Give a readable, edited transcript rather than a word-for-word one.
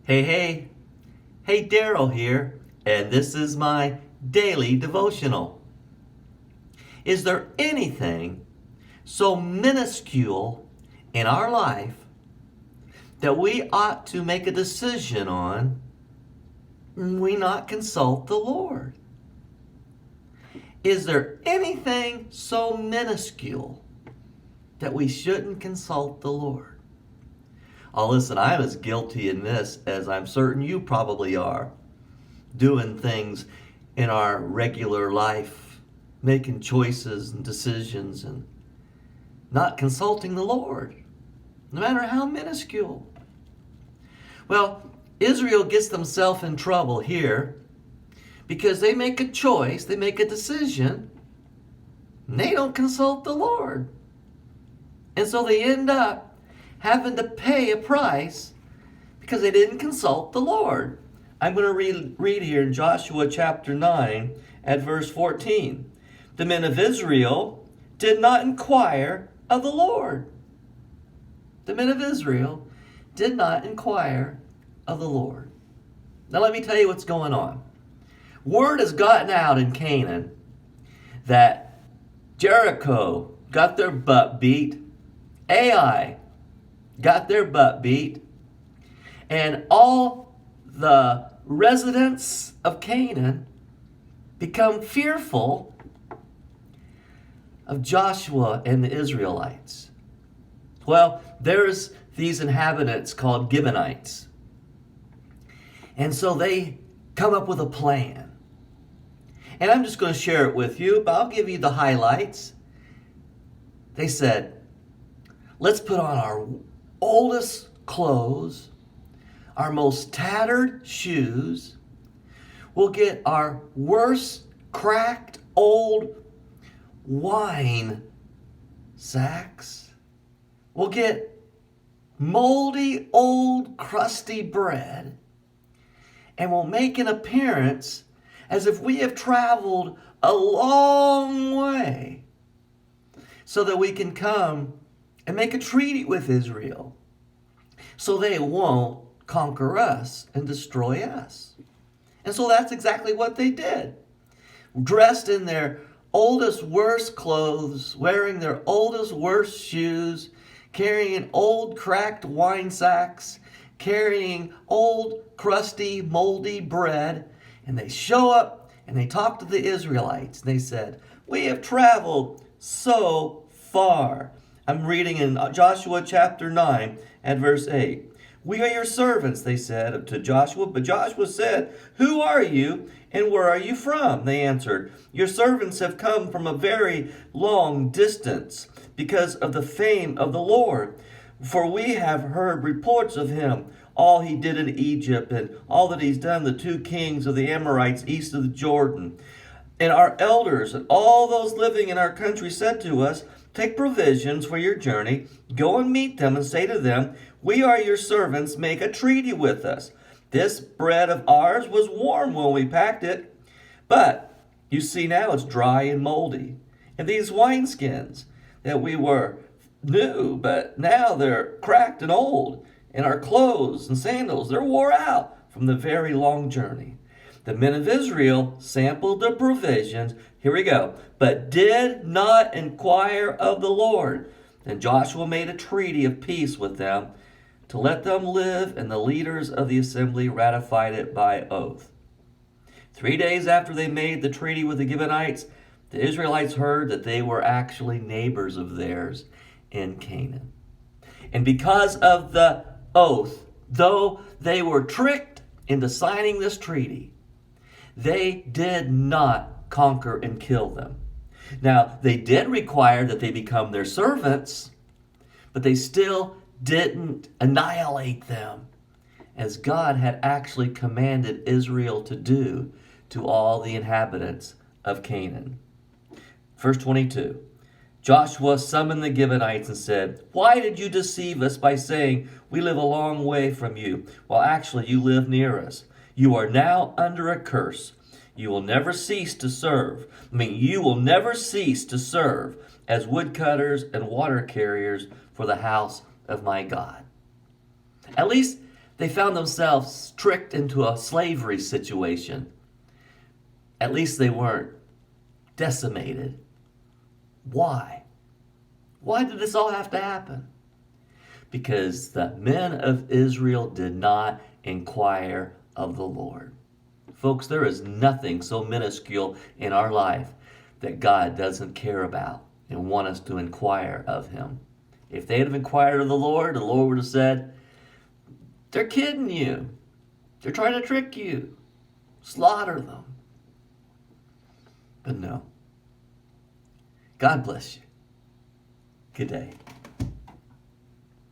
Hey, Daryl here, and this is my daily devotional. Is there anything so minuscule in our life that we ought to make a decision on and we not consult the Lord? Is there anything so minuscule that we shouldn't consult the Lord? Oh, listen, I'm as guilty in this as I'm certain you probably are. Doing things in our regular life, making choices and decisions and not consulting the Lord, no matter how minuscule. Well, Israel gets themselves in trouble here because they make a choice, they make a decision, and they don't consult the Lord. And so they end up having to pay a price because they didn't consult the Lord. I'm going to read here in Joshua chapter 9 at verse 14. The men of Israel did not inquire of the Lord. The men of Israel did not inquire of the Lord. Now let me tell you what's going on. Word has gotten out in Canaan that Jericho got their butt beat. Ai got their butt beat, and all the residents of Canaan become fearful of Joshua and the Israelites. Well, there's these inhabitants called Gibeonites, and so they come up with a plan. And I'm just going to share it with you, but I'll give you the highlights. They said, let's put on our oldest clothes, our most tattered shoes. We'll get our worst cracked old wine sacks. We'll get moldy old crusty bread. And we'll make an appearance as if we have traveled a long way so that we can come and make a treaty with Israel so they won't conquer us and destroy us. And so that's exactly what they did. Dressed in their oldest, worst clothes, wearing their oldest, worst shoes, carrying old, cracked wine sacks, carrying old, crusty, moldy bread, and they show up and they talk to the Israelites. And they said, we have traveled so far. I'm reading in Joshua chapter 9 at verse 8. We are your servants, they said to Joshua. But Joshua said, who are you and where are you from? They answered, your servants have come from a very long distance because of the fame of the Lord. For we have heard reports of him, all he did in Egypt and all that he's done, the two kings of the Amorites east of the Jordan. And our elders and all those living in our country said to us, take provisions for your journey, go and meet them and say to them, we are your servants, make a treaty with us. This bread of ours was warm when we packed it, but you see now it's dry and moldy. And these wineskins that we were new, but now they're cracked and old. And our clothes and sandals, they're wore out from the very long journey. The men of Israel sampled the provisions, here we go, but did not inquire of the Lord. And Joshua made a treaty of peace with them to let them live, and the leaders of the assembly ratified it by oath. 3 days after they made the treaty with the Gibeonites, the Israelites heard that they were actually neighbors of theirs in Canaan. And because of the oath, though they were tricked into signing this treaty, they did not conquer and kill them. Now, they did require that they become their servants, but they still didn't annihilate them, as God had actually commanded Israel to do to all the inhabitants of Canaan. Verse 22, Joshua summoned the Gibeonites and said, why did you deceive us by saying we live a long way from you, while actually you live near us? You are now under a curse. You will never cease to serve. You will never cease to serve as woodcutters and water carriers for the house of my God. At least They found themselves tricked into a slavery situation. At least they weren't decimated. Why? Why did this all have to happen? Because the men of Israel did not inquire of the Lord. Folks, there is nothing so minuscule in our life that God doesn't care about and want us to inquire of him. If they'd have inquired of the Lord would have said, they're kidding you. They're trying to trick you. Slaughter them. But no. God bless you. Good day.